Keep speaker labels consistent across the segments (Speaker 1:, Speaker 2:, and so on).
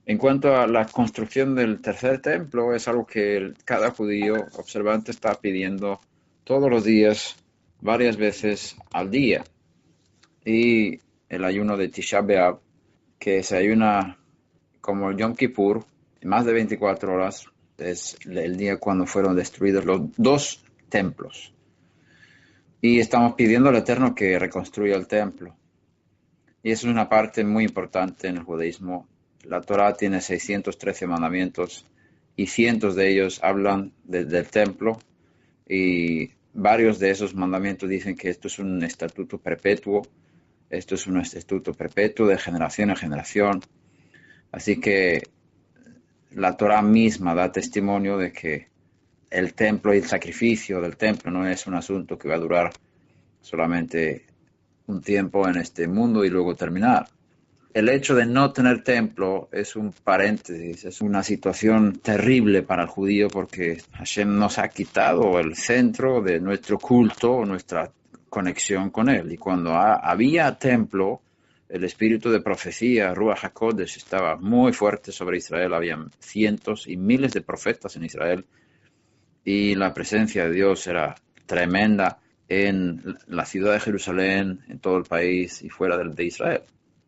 Speaker 1: En cuanto a la construcción del tercer templo, es algo que cada judío observante está pidiendo todos los días, varias veces al día. Y el ayuno de Tisha B'Av, que se ayuna como el Yom Kippur, más de 24 horas, es el día cuando fueron destruidos los dos templos. Y estamos pidiendo al Eterno que reconstruya el templo. Y eso es una parte muy importante en el judaísmo. La Torá tiene 613 mandamientos y cientos de ellos hablan del templo, y varios de esos mandamientos dicen que esto es un estatuto perpetuo, esto es un estatuto perpetuo de generación en generación. Así que la Torá misma da testimonio de que el templo y el sacrificio del templo no es un asunto que va a durar solamente un tiempo en este mundo y luego terminar. El hecho de no tener templo es un paréntesis, es una situación terrible para el judío, porque Hashem nos ha quitado el centro de nuestro culto, nuestra conexión con él. Y cuando había templo, el espíritu de profecía, Ruach HaKodesh, estaba muy fuerte sobre Israel. Había cientos y miles de profetas en Israel y la presencia de Dios era tremenda en la ciudad de Jerusalén, en todo el país y fuera de Israel.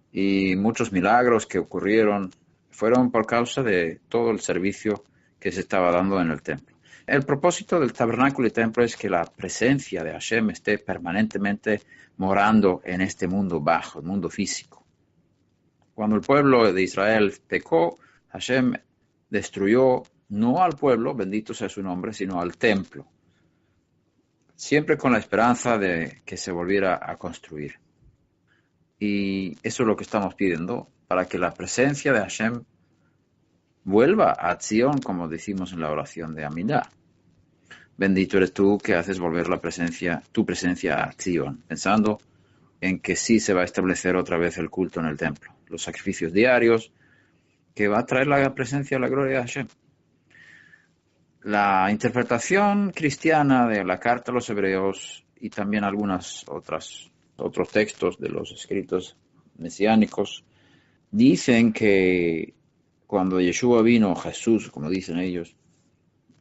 Speaker 1: Y muchos milagros que ocurrieron fueron por causa de todo el servicio que se estaba dando en el templo. El propósito del tabernáculo y templo es que la presencia de Hashem esté permanentemente morando en este mundo bajo, el mundo físico. Cuando el pueblo de Israel pecó, Hashem destruyó no al pueblo, bendito sea su nombre, sino al templo, siempre con la esperanza de que se volviera a construir. Y eso es lo que estamos pidiendo, para que la presencia de Hashem vuelva a Zion, como decimos en la oración de Amidah. Bendito eres tú que haces volver tu presencia a Zion, pensando en que sí se va a establecer otra vez el culto en el templo, los sacrificios diarios, que va a traer la presencia y la gloria de Hashem. La interpretación cristiana de la carta a los hebreos y también otros textos de los escritos mesiánicos dicen que cuando Yeshua vino, Jesús, como dicen ellos,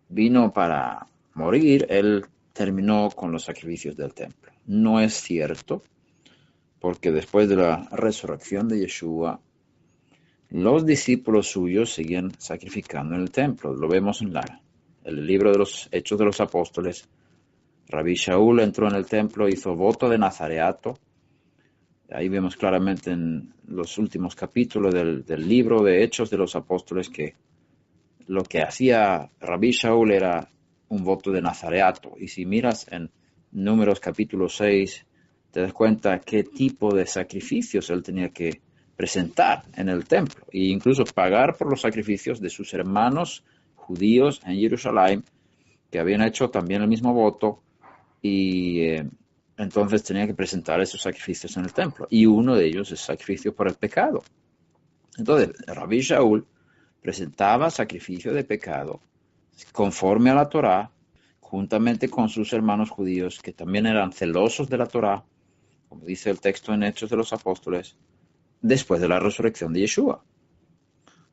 Speaker 1: vino para morir, él terminó con los sacrificios del templo. No es cierto, porque después de la resurrección de Yeshua, los discípulos suyos seguían sacrificando en el templo. Lo vemos en el libro de los Hechos de los Apóstoles. Rabí Shaul entró en el templo, hizo voto de nazareato. Ahí vemos claramente en los últimos capítulos del libro de Hechos de los Apóstoles que lo que hacía Rabí Shaul era un voto de nazareato. Y si miras en Números capítulo 6, te das cuenta qué tipo de sacrificios él tenía que presentar en el templo, e incluso pagar por los sacrificios de sus hermanos judíos en Jerusalén, que habían hecho también el mismo voto, y entonces tenía que presentar esos sacrificios en el templo, y uno de ellos es sacrificio por el pecado. Entonces, Rabí Shaul presentaba sacrificio de pecado conforme a la Torá, juntamente con sus hermanos judíos, que también eran celosos de la Torá, como dice el texto en Hechos de los Apóstoles, después de la resurrección de Yeshua.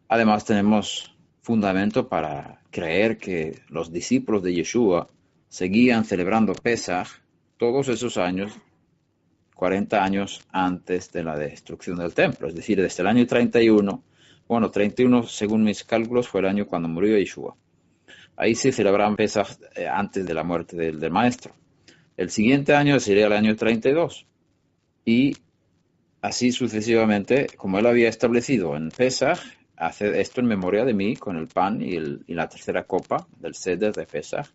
Speaker 1: Además, tenemos fundamento para creer que los discípulos de Yeshua seguían celebrando Pesaj todos esos años, 40 años antes de la destrucción del templo, es decir, desde el año 31, 31 según mis cálculos fue el año cuando murió Yeshua. Ahí se celebraban Pesaj antes de la muerte del maestro. El siguiente año sería el año 32. Y así sucesivamente, como él había establecido en Pesaj, hace esto en memoria de mí, con el pan y la tercera copa del Seder de Pesaj.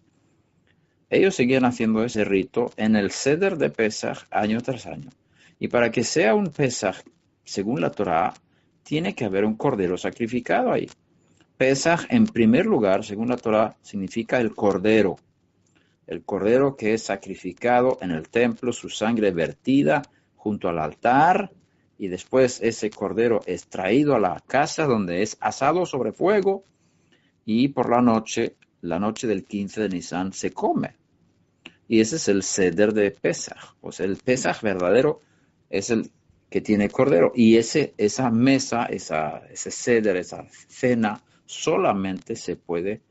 Speaker 1: Ellos seguían haciendo ese rito en el Seder de Pesaj año tras año. Y para que sea un Pesaj, según la Torá, tiene que haber un cordero sacrificado ahí. Pesaj, en primer lugar, según la Torá, significa el cordero que es sacrificado en el templo, su sangre vertida junto al altar, y después ese cordero es traído a la casa donde es asado sobre fuego, y por la noche del 15 de Nisan, se come. Y ese es el Seder de Pesaj. O sea, el Pesaj verdadero es el que tiene cordero. Y esa mesa, ese ceder, esa cena, solamente se puede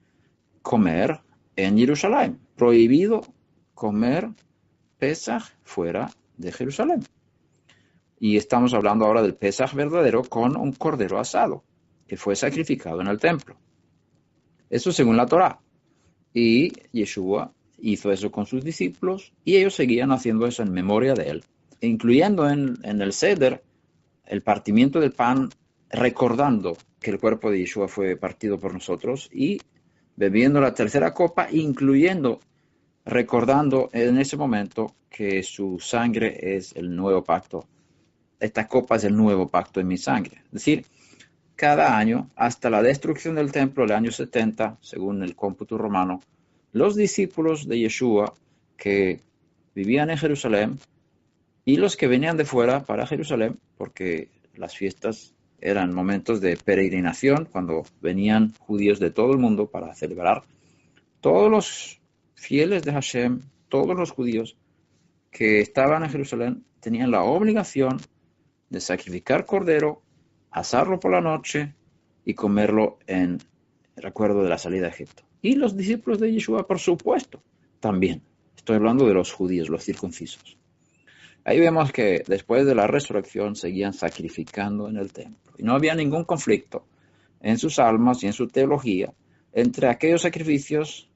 Speaker 1: comer en Jerusalén. Prohibido comer Pesaj fuera de Jerusalén. Y estamos hablando ahora del Pesaj verdadero con un cordero asado, que fue sacrificado en el templo. Eso según la Torá. Y Yeshua hizo eso con sus discípulos y ellos seguían haciendo eso en memoria de él, incluyendo en el Seder el partimiento del pan, recordando que el cuerpo de Yeshua fue partido por nosotros, y bebiendo la tercera copa, incluyendo, recordando en ese momento que su sangre es el nuevo pacto. Esta copa es el nuevo pacto en mi sangre. Es decir, cada año, hasta la destrucción del templo, el año 70, según el cómputo romano, los discípulos de Yeshua que vivían en Jerusalén y los que venían de fuera para Jerusalén, porque las fiestas eran momentos de peregrinación, cuando venían judíos de todo el mundo para celebrar, todos los fieles de Hashem, todos los judíos que estaban en Jerusalén, tenían la obligación de sacrificar cordero, asarlo por la noche y comerlo en recuerdo de la salida de Egipto. Y los discípulos de Yeshua, por supuesto, también. Estoy hablando de los judíos, los circuncisos. Ahí vemos que después de la resurrección seguían sacrificando en el templo. Y no había ningún conflicto en sus almas y en su teología entre aquellos sacrificios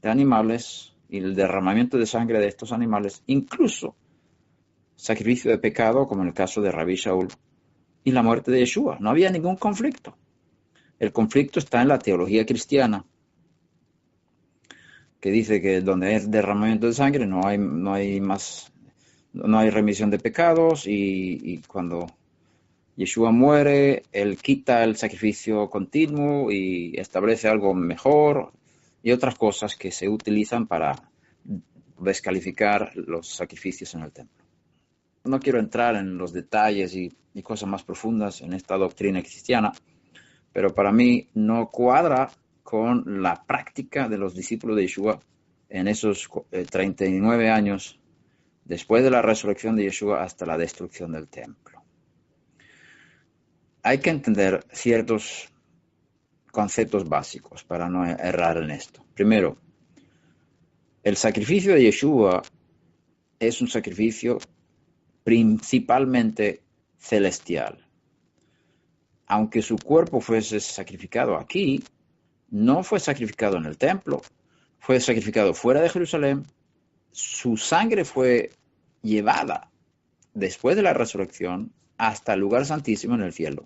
Speaker 1: de animales y el derramamiento de sangre de estos animales, incluso sacrificio de pecado, como en el caso de Rabí Shaul, y la muerte de Yeshua. No había ningún conflicto. El conflicto está en la teología cristiana, que dice que donde hay derramamiento de sangre no hay remisión de pecados, y cuando Yeshua muere, él quita el sacrificio continuo y establece algo mejor, y otras cosas que se utilizan para descalificar los sacrificios en el templo. No quiero entrar en los detalles y cosas más profundas en esta doctrina cristiana, pero para mí no cuadra con la práctica de los discípulos de Yeshua en esos 39 años después de la resurrección de Yeshua hasta la destrucción del templo. Hay que entender ciertos conceptos básicos para no errar en esto. Primero, el sacrificio de Yeshua es un sacrificio principalmente celestial. Aunque su cuerpo fuese sacrificado aquí, no fue sacrificado en el templo, fue sacrificado fuera de Jerusalén. Su sangre fue llevada después de la resurrección hasta el lugar santísimo en el cielo.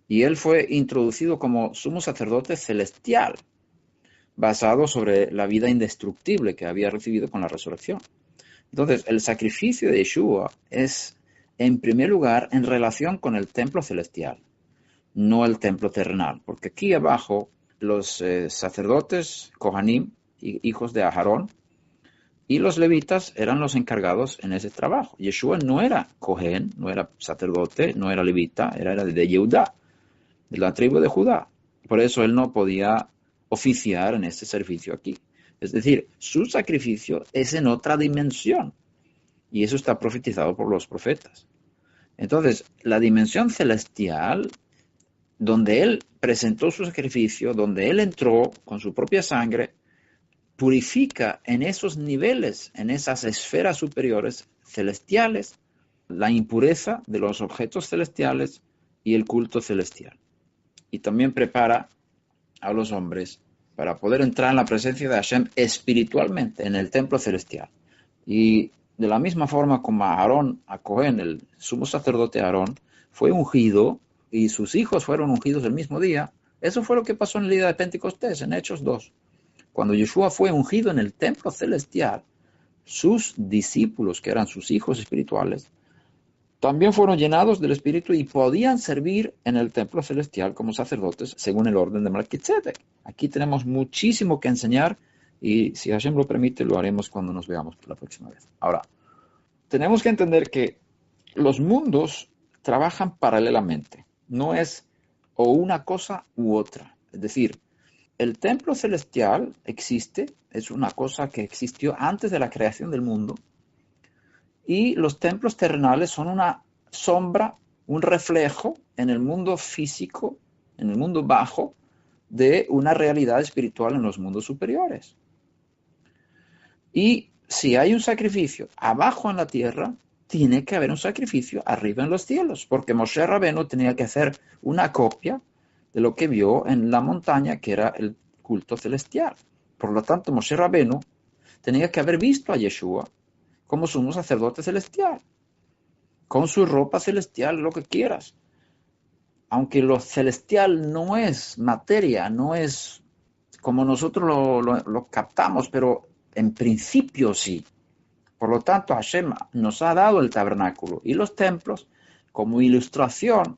Speaker 1: Y él fue introducido como sumo sacerdote celestial, basado sobre la vida indestructible que había recibido con la resurrección. Entonces, el sacrificio de Yeshua es, en primer lugar, en relación con el templo celestial, no el templo terrenal, porque aquí abajo los sacerdotes, Kohanim, hijos de Aarón, y los levitas eran los encargados en ese trabajo. Yeshua no era Kohen, no era sacerdote, no era levita, era de Yehudá, de la tribu de Judá. Por eso él no podía oficiar en este servicio aquí. Es decir, su sacrificio es en otra dimensión, y eso está profetizado por los profetas. Entonces, la dimensión celestial, donde él presentó su sacrificio, donde él entró con su propia sangre, purifica en esos niveles, en esas esferas superiores celestiales, la impureza de los objetos celestiales y el culto celestial. Y también prepara a los hombres para poder entrar en la presencia de Hashem espiritualmente en el templo celestial. Y de la misma forma como Aarón, a Cohen, el sumo sacerdote Aarón, fue ungido y sus hijos fueron ungidos el mismo día, eso fue lo que pasó en el día de Pentecostés, en Hechos 2. Cuando Yeshua fue ungido en el templo celestial, sus discípulos, que eran sus hijos espirituales, también fueron llenados del Espíritu y podían servir en el templo celestial como sacerdotes según el orden de Melquisedec. Aquí tenemos muchísimo que enseñar y si Hashem lo permite lo haremos cuando nos veamos por la próxima vez. Ahora, tenemos que entender que los mundos trabajan paralelamente. No es o una cosa u otra. Es decir, el templo celestial existe, es una cosa que existió antes de la creación del mundo, y los templos terrenales son una sombra, un reflejo en el mundo físico, en el mundo bajo, de una realidad espiritual en los mundos superiores. Y si hay un sacrificio abajo en la tierra, tiene que haber un sacrificio arriba en los cielos, porque Moshe Rabbeinu tenía que hacer una copia de lo que vio en la montaña, que era el culto celestial. Por lo tanto, Moshe Rabbeinu tenía que haber visto a Yeshua como sumo sacerdote celestial, con su ropa celestial, lo que quieras. Aunque lo celestial no es materia, no es como nosotros lo captamos, pero en principio sí. Por lo tanto, Hashem nos ha dado el tabernáculo y los templos como ilustración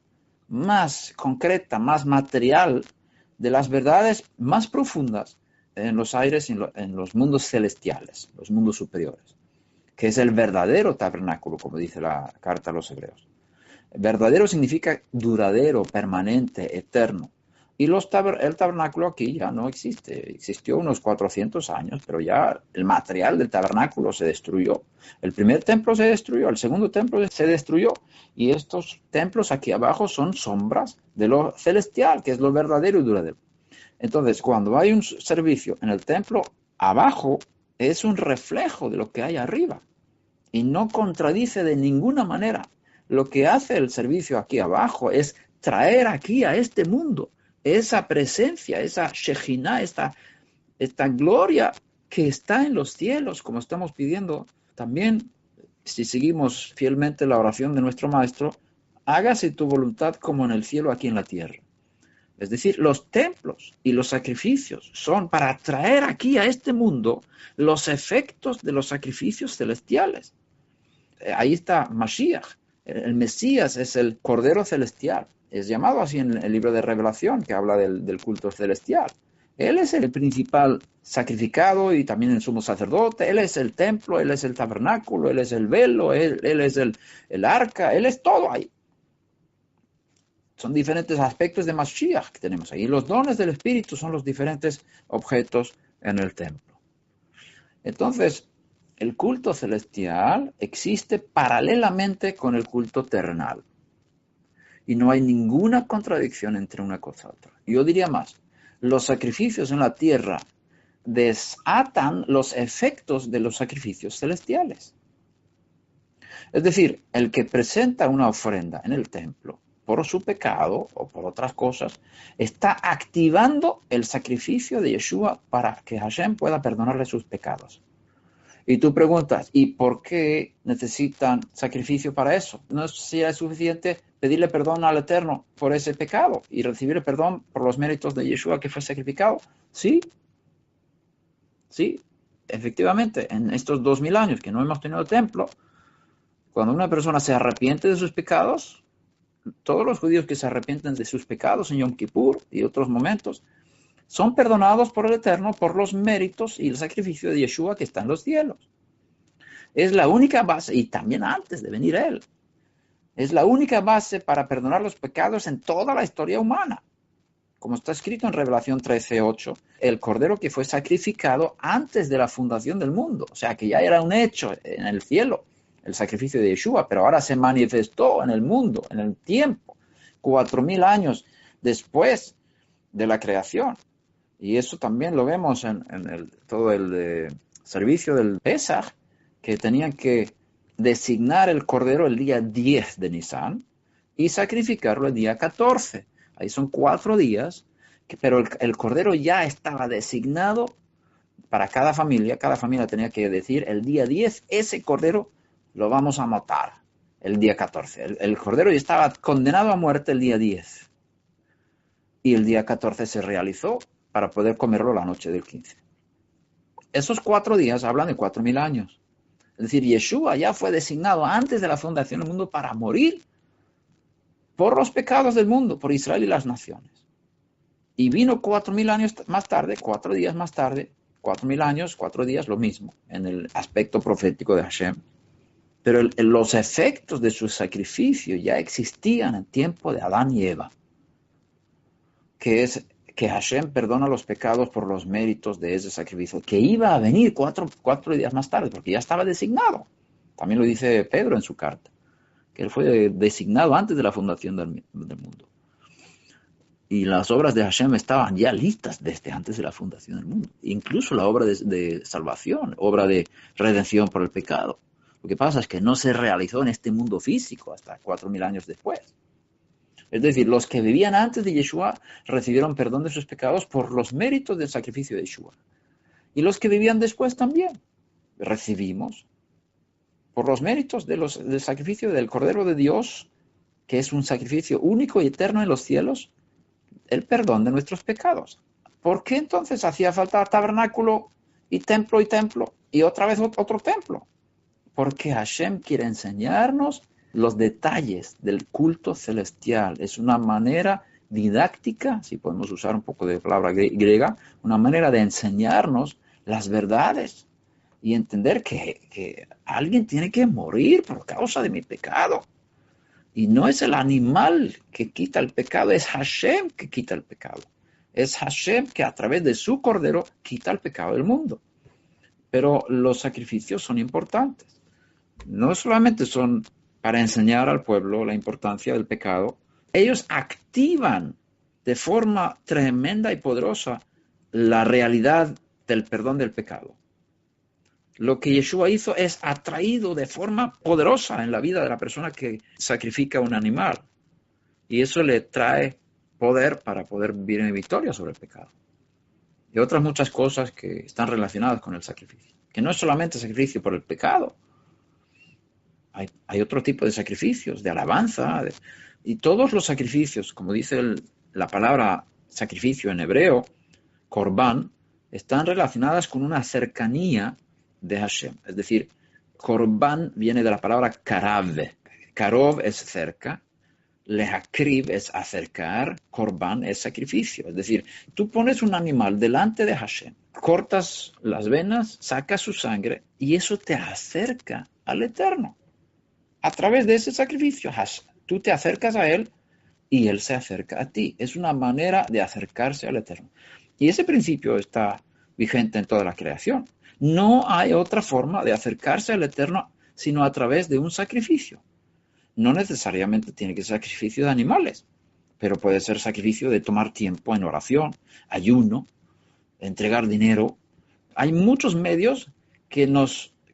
Speaker 1: más concreta, más material de las verdades más profundas en los aires, en los mundos celestiales, los mundos superiores, que es el verdadero tabernáculo, como dice la carta a los Hebreos. Verdadero significa duradero, permanente, eterno. Y el tabernáculo aquí ya no existe. Existió unos 400 años, pero ya el material del tabernáculo se destruyó. El primer templo se destruyó, el segundo templo se destruyó. Y estos templos aquí abajo son sombras de lo celestial, que es lo verdadero y duradero. Entonces, cuando hay un servicio en el templo abajo, es un reflejo de lo que hay arriba. Y no contradice de ninguna manera. Lo que hace el servicio aquí abajo es traer aquí a este mundo esa presencia, esa Shejinah, esta gloria que está en los cielos, como estamos pidiendo también, si seguimos fielmente la oración de nuestro Maestro, hágase tu voluntad como en el cielo, aquí en la tierra. Es decir, los templos y los sacrificios son para traer aquí a este mundo los efectos de los sacrificios celestiales. Ahí está Mashiach. El Mesías es el Cordero Celestial. Es llamado así en el libro de Revelación, que habla del culto celestial. Él es el principal sacrificado y también el sumo sacerdote. Él es el templo, Él es el tabernáculo, Él es el velo, Él es el arca, Él es todo ahí. Son diferentes aspectos de Mashiach que tenemos ahí. Los dones del Espíritu son los diferentes objetos en el templo. Entonces, el culto celestial existe paralelamente con el culto terrenal. Y no hay ninguna contradicción entre una cosa y otra. Yo diría más, los sacrificios en la tierra desatan los efectos de los sacrificios celestiales. Es decir, el que presenta una ofrenda en el templo por su pecado o por otras cosas, está activando el sacrificio de Yeshua para que Hashem pueda perdonarle sus pecados. Y tú preguntas, ¿y por qué necesitan sacrificio para eso? ¿No sería suficiente pedirle perdón al Eterno por ese pecado y recibir el perdón por los méritos de Yeshua que fue sacrificado? Sí, efectivamente, en estos 2000 años que no hemos tenido templo, cuando una persona se arrepiente de sus pecados, todos los judíos que se arrepienten de sus pecados en Yom Kippur y otros momentos, son perdonados por el Eterno por los méritos y el sacrificio de Yeshua que está en los cielos. Es la única base, y también antes de venir Él, es la única base para perdonar los pecados en toda la historia humana. Como está escrito en Revelación 13:8, el Cordero que fue sacrificado antes de la fundación del mundo. O sea, que ya era un hecho en el cielo, el sacrificio de Yeshua, pero ahora se manifestó en el mundo, en el tiempo, 4000 años después de la creación. Y eso también lo vemos en todo el servicio del Pesaj, que tenían que designar el cordero el día 10 de Nisan y sacrificarlo el día 14. Ahí son 4 días, pero el cordero ya estaba designado para cada familia. Cada familia tenía que decir el día 10, ese cordero lo vamos a matar el día 14. El cordero ya estaba condenado a muerte el día 10. Y el día 14 se realizó para poder comerlo la noche del 15. Esos 4 días hablan de 4000 años. Es decir, Yeshua ya fue designado antes de la fundación del mundo para morir por los pecados del mundo, por Israel y las naciones. Y vino 4000 años más tarde, 4 días más tarde, 4000 años, 4 días, lo mismo, en el aspecto profético de Hashem. Pero los efectos de su sacrificio ya existían en tiempo de Adán y Eva, que es que Hashem perdona los pecados por los méritos de ese sacrificio, que iba a venir 4 días más tarde, porque ya estaba designado. También lo dice Pedro en su carta. que Él fue designado antes de la fundación del mundo. Y las obras de Hashem estaban ya listas desde antes de la fundación del mundo. Incluso la obra de salvación, obra de redención por el pecado. Lo que pasa es que no se realizó en este mundo físico hasta 4000 años después. Es decir, los que vivían antes de Yeshua recibieron perdón de sus pecados por los méritos del sacrificio de Yeshua. Y los que vivían después también recibimos por los méritos del sacrificio del Cordero de Dios, que es un sacrificio único y eterno en los cielos, el perdón de nuestros pecados. ¿Por qué entonces hacía falta tabernáculo y templo y otra vez otro templo? Porque Hashem quiere enseñarnos los detalles del culto celestial. Es una manera didáctica, si podemos usar un poco de palabra griega, una manera de enseñarnos las verdades y entender que alguien tiene que morir por causa de mi pecado. Y no es el animal que quita el pecado, es Hashem que quita el pecado. Es Hashem que a través de su cordero quita el pecado del mundo. Pero los sacrificios son importantes. No solamente son para enseñar al pueblo la importancia del pecado, ellos activan de forma tremenda y poderosa la realidad del perdón del pecado. Lo que Yeshua hizo es atraído de forma poderosa en la vida de la persona que sacrifica un animal. Y eso le trae poder para poder vivir en victoria sobre el pecado. Y otras muchas cosas que están relacionadas con el sacrificio. Que no es solamente sacrificio por el pecado. Hay otro tipo de sacrificios, de alabanza. Y todos los sacrificios, como dice la palabra sacrificio en hebreo, korban, están relacionadas con una cercanía de Hashem. Es decir, korban viene de la palabra karav. Karov es cerca, lehakrib es acercar, korban es sacrificio. Es decir, tú pones un animal delante de Hashem, cortas las venas, sacas su sangre y eso te acerca al Eterno. A través de ese sacrificio, tú te acercas a Él y Él se acerca a ti. Es una manera de acercarse al Eterno. Y ese principio está vigente en toda la creación. No hay otra forma de acercarse al Eterno sino a través de un sacrificio. No necesariamente tiene que ser sacrificio de animales, pero puede ser sacrificio de tomar tiempo en oración, ayuno, entregar dinero. Hay muchos medios que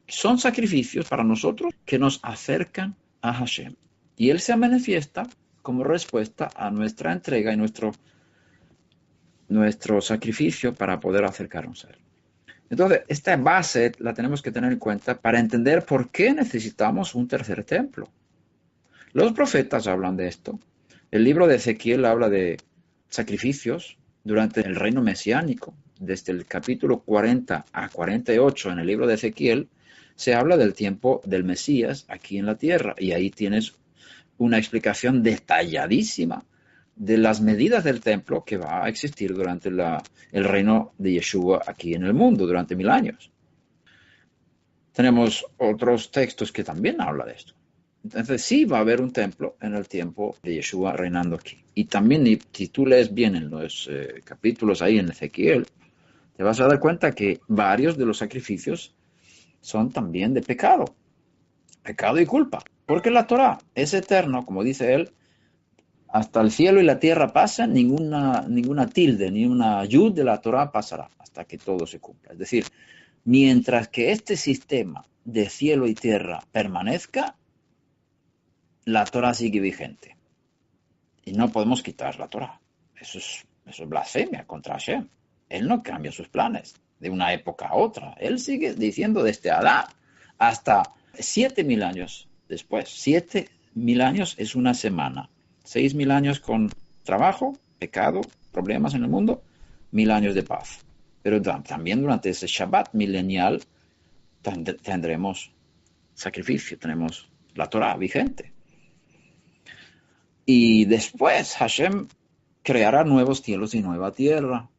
Speaker 1: son sacrificios para nosotros que nos acercan a Hashem. Y Él se manifiesta como respuesta a nuestra entrega y nuestro sacrificio para poder acercarnos a Él. Entonces, esta base la tenemos que tener en cuenta para entender por qué necesitamos un tercer templo. Los profetas hablan de esto. El libro de Ezequiel habla de sacrificios durante el reino mesiánico. Desde el capítulo 40 a 48 en el libro de Ezequiel se habla del tiempo del Mesías aquí en la tierra. Y ahí tienes una explicación detalladísima de las medidas del templo que va a existir durante el reino de Yeshua aquí en el mundo, durante 1000 años. Tenemos otros textos que también hablan de esto. Entonces sí va a haber un templo en el tiempo de Yeshua reinando aquí. Y también si tú lees bien en los capítulos ahí en Ezequiel, te vas a dar cuenta que varios de los sacrificios son también de pecado y culpa. Porque la Torah es eterno, como dice él, hasta el cielo y la tierra pasan, ninguna tilde, ni una yud de la Torah pasará hasta que todo se cumpla. Es decir, mientras que este sistema de cielo y tierra permanezca, la Torah sigue vigente. Y no podemos quitar la Torah. Eso es blasfemia contra Hashem. Él no cambia sus planes de una época a otra. Él sigue diciendo desde Adán hasta 7000 años después. 7000 años es una semana. 6000 años con trabajo, pecado, problemas en el mundo, 1000 años de paz. Pero también durante ese Shabbat milenial tendremos sacrificio, tenemos la Torah vigente. Y después Hashem creará nuevos cielos y nueva tierra.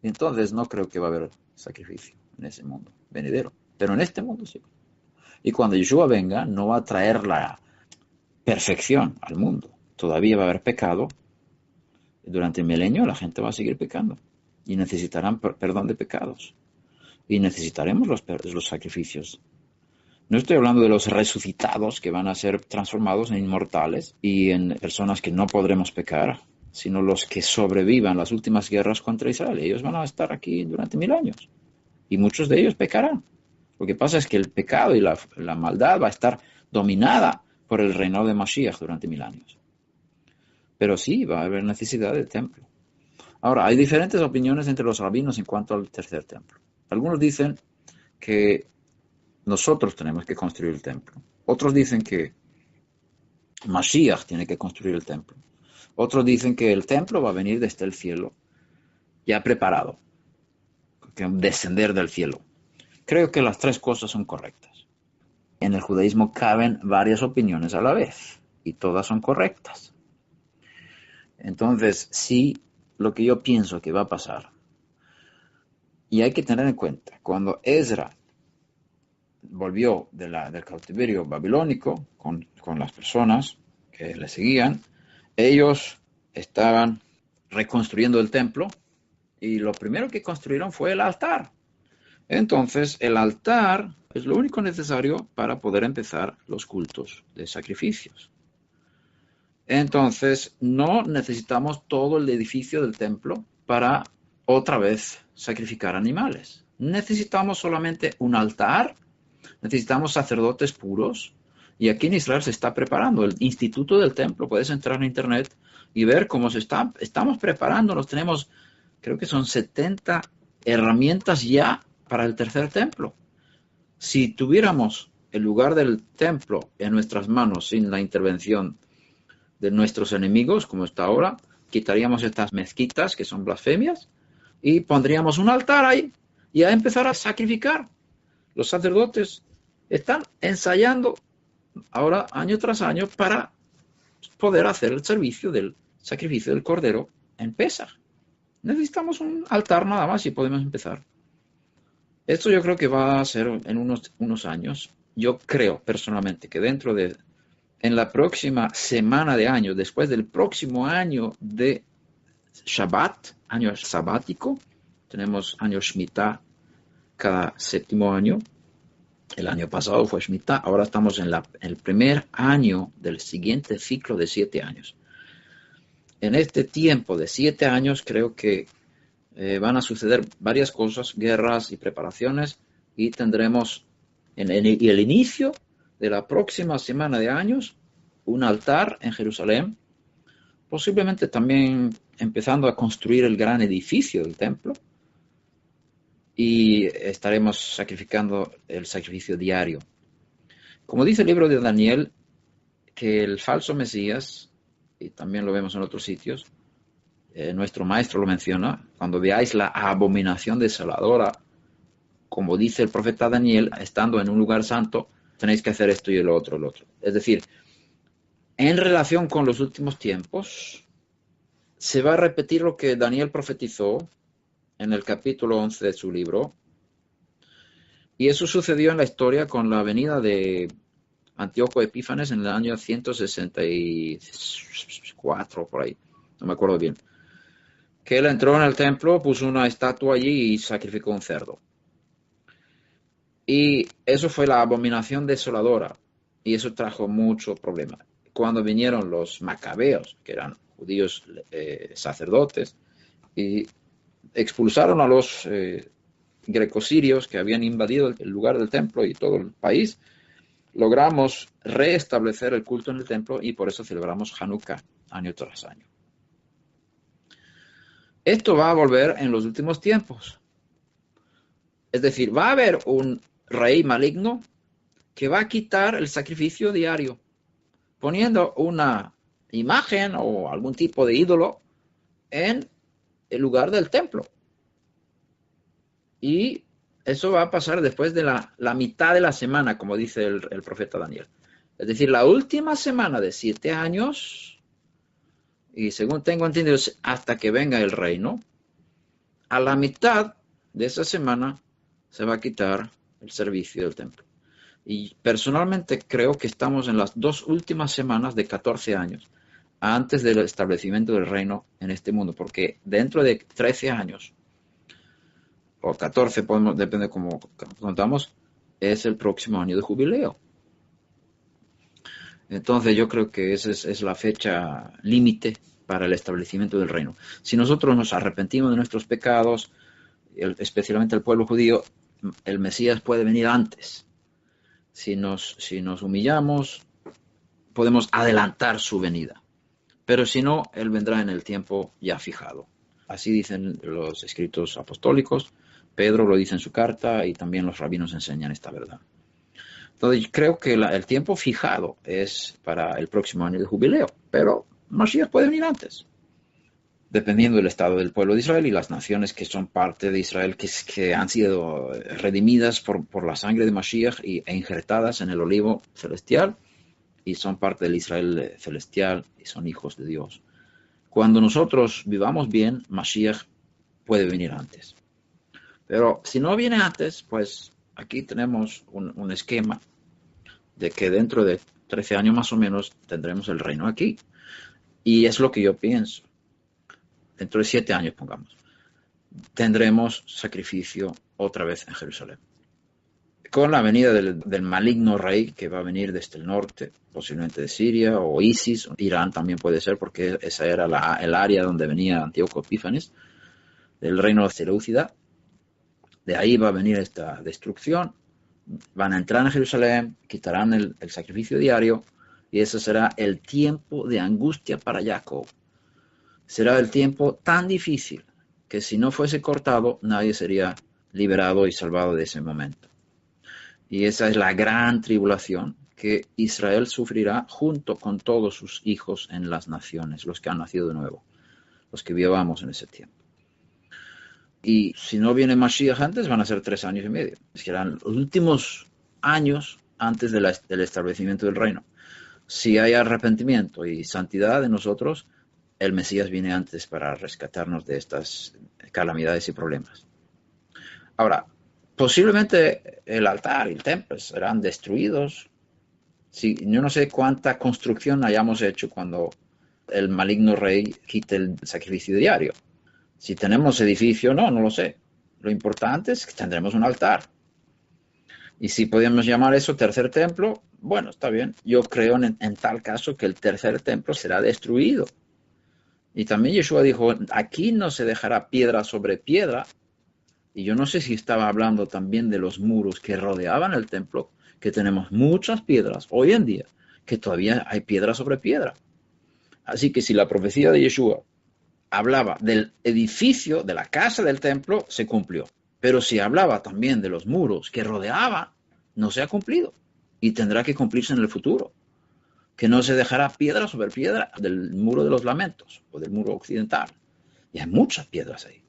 Speaker 1: Entonces no creo que va a haber sacrificio en ese mundo venidero. Pero en este mundo sí. Y cuando Yeshua venga, no va a traer la perfección al mundo. Todavía va a haber pecado. Durante el milenio la gente va a seguir pecando. Y necesitarán perdón de pecados. Y necesitaremos los sacrificios No estoy hablando de los resucitados que van a ser transformados en inmortales y en personas que no podremos pecar, sino los que sobrevivan las últimas guerras contra Israel. Ellos van a estar aquí durante 1000 años y muchos de ellos pecarán. Lo que pasa es que el pecado y la maldad va a estar dominada por el reinado de Mashiach durante 1000 años. Pero sí, va a haber necesidad del templo. Ahora, hay diferentes opiniones entre los rabinos en cuanto al tercer templo. Algunos dicen que nosotros tenemos que construir el templo. Otros dicen que Mashiach tiene que construir el templo. Otros dicen que el templo va a venir desde el cielo, ya preparado, que descender del cielo. Creo que las tres cosas son correctas. En el judaísmo caben varias opiniones a la vez, y todas son correctas. Entonces, sí, lo que yo pienso que va a pasar, y hay que tener en cuenta, cuando Ezra volvió del cautiverio babilónico con las personas que le seguían, ellos estaban reconstruyendo el templo y lo primero que construyeron fue el altar. Entonces, el altar es lo único necesario para poder empezar los cultos de sacrificios. Entonces, no necesitamos todo el edificio del templo para otra vez sacrificar animales. Necesitamos solamente un altar. Necesitamos sacerdotes puros y aquí en Israel se está preparando el Instituto del Templo. Puedes entrar en internet y ver cómo estamos preparándonos. Tenemos, creo que son 70 herramientas ya para el tercer templo. Si tuviéramos el lugar del templo en nuestras manos sin la intervención de nuestros enemigos, como está ahora, quitaríamos estas mezquitas que son blasfemias y pondríamos un altar ahí y a empezar a sacrificar. Los sacerdotes están ensayando ahora año tras año para poder hacer el servicio del sacrificio del cordero en Pesaj. Necesitamos un altar nada más y podemos empezar. Esto yo creo que va a ser en unos años. Yo creo personalmente que en la próxima semana de año, después del próximo año de Shabbat, año sabático, tenemos año Shemitah cada séptimo año. El año pasado fue Shemitah, ahora estamos en el primer año del siguiente ciclo de 7 años. En este tiempo de 7 años creo que van a suceder varias cosas, guerras y preparaciones, y tendremos en el inicio de la próxima semana de años un altar en Jerusalén, posiblemente también empezando a construir el gran edificio del templo, y estaremos sacrificando el sacrificio diario. Como dice el libro de Daniel, que el falso Mesías, y también lo vemos en otros sitios, nuestro maestro lo menciona, cuando veáis la abominación desoladora, como dice el profeta Daniel, estando en un lugar santo, tenéis que hacer esto y el otro. Es decir, en relación con los últimos tiempos, se va a repetir lo que Daniel profetizó en el capítulo 11 de su libro, y eso sucedió en la historia con la venida de Antíoco Epífanes en el año 164, por ahí, no me acuerdo bien, que él entró en el templo, puso una estatua allí y sacrificó un cerdo. Y eso fue la abominación desoladora, y eso trajo mucho problema. Cuando vinieron los macabeos, que eran judíos sacerdotes, y expulsaron a los grecosirios que habían invadido el lugar del templo y todo el país, logramos restablecer el culto en el templo y por eso celebramos Hanukkah año tras año. Esto va a volver en los últimos tiempos. Es decir, va a haber un rey maligno que va a quitar el sacrificio diario, poniendo una imagen o algún tipo de ídolo en el lugar del templo. Y eso va a pasar después de la mitad de la semana, como dice el profeta Daniel. Es decir, la última semana de 7 años, y según tengo entendido, hasta que venga el reino, a la mitad de esa semana se va a quitar el servicio del templo. Y personalmente creo que estamos en las 2 últimas semanas de 14 años, antes del establecimiento del reino en este mundo, porque dentro de 13 años, o 14, depende cómo contamos, es el próximo año de jubileo. Entonces yo creo que esa es la fecha límite para el establecimiento del reino. Si nosotros nos arrepentimos de nuestros pecados, especialmente el pueblo judío, el Mesías puede venir antes. Si nos humillamos, podemos adelantar su venida. Pero si no, Él vendrá en el tiempo ya fijado. Así dicen los escritos apostólicos, Pedro lo dice en su carta y también los rabinos enseñan esta verdad. Entonces creo que el tiempo fijado es para el próximo año de jubileo, pero Mashiach puede venir antes, dependiendo del estado del pueblo de Israel y las naciones que son parte de Israel, que han sido redimidas por la sangre de Mashiach e injertadas en el olivo celestial, y son parte del Israel celestial y son hijos de Dios. Cuando nosotros vivamos bien, Mashiach puede venir antes. Pero si no viene antes, pues aquí tenemos un esquema de que dentro de 13 años más o menos tendremos el reino aquí. Y es lo que yo pienso. Dentro de 7 años, pongamos, tendremos sacrificio otra vez en Jerusalén. Con la venida del maligno rey que va a venir desde el norte, posiblemente de Siria o ISIS, Irán también puede ser, porque esa era el área donde venía Antíoco Epífanes, del reino de Seleucida. De ahí va a venir esta destrucción. Van a entrar en Jerusalén, quitarán el sacrificio diario, y ese será el tiempo de angustia para Jacob. Será el tiempo tan difícil que si no fuese cortado, nadie sería liberado y salvado de ese momento. Y esa es la gran tribulación que Israel sufrirá junto con todos sus hijos en las naciones, los que han nacido de nuevo, los que vivamos en ese tiempo. Y si no viene Mashiach antes, van a ser 3 años y medio. Serán los últimos años antes del establecimiento del reino. Si hay arrepentimiento y santidad en nosotros, el Mesías viene antes para rescatarnos de estas calamidades y problemas. Ahora, posiblemente el altar y el templo serán destruidos. Yo no sé cuánta construcción hayamos hecho cuando el maligno rey quite el sacrificio diario. Si tenemos edificio, no lo sé. Lo importante es que tendremos un altar. Y si podemos llamar eso tercer templo, bueno, está bien. Yo creo en tal caso que el tercer templo será destruido. Y también Yeshua dijo, aquí no se dejará piedra sobre piedra. Y yo no sé si estaba hablando también de los muros que rodeaban el templo, que tenemos muchas piedras hoy en día, que todavía hay piedra sobre piedra. Así que si la profecía de Yeshua hablaba del edificio, de la casa del templo, se cumplió. Pero si hablaba también de los muros que rodeaban, no se ha cumplido. Y tendrá que cumplirse en el futuro. Que no se dejará piedra sobre piedra del muro de los lamentos o del muro occidental. Y hay muchas piedras ahí.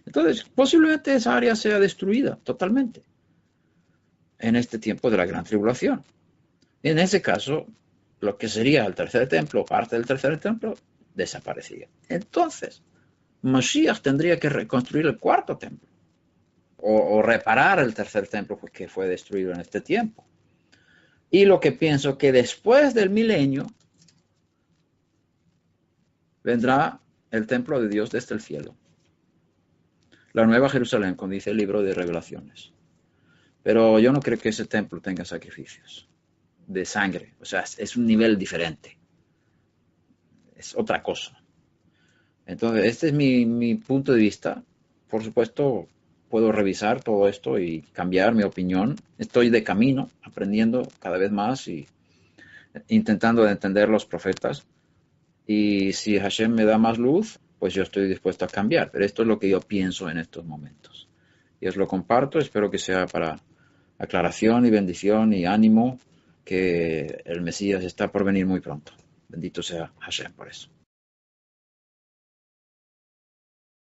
Speaker 1: Entonces, posiblemente esa área sea destruida totalmente en este tiempo de la gran tribulación. Y en ese caso, lo que sería el tercer templo, parte del tercer templo, desaparecería. Entonces, Mashiach tendría que reconstruir el cuarto templo o reparar el tercer templo que fue destruido en este tiempo. Y lo que pienso que después del milenio vendrá el templo de Dios desde el cielo. La Nueva Jerusalén, como dice el libro de Revelaciones. Pero yo no creo que ese templo tenga sacrificios de sangre. O sea, es un nivel diferente. Es otra cosa. Entonces, este es mi punto de vista. Por supuesto, puedo revisar todo esto y cambiar mi opinión. Estoy de camino, aprendiendo cada vez más y intentando entender los profetas. Y si Hashem me da más luz, pues yo estoy dispuesto a cambiar. Pero esto es lo que yo pienso en estos momentos. Y os lo comparto, espero que sea para aclaración y bendición y ánimo, que el Mesías está por venir muy pronto. Bendito sea Hashem por eso.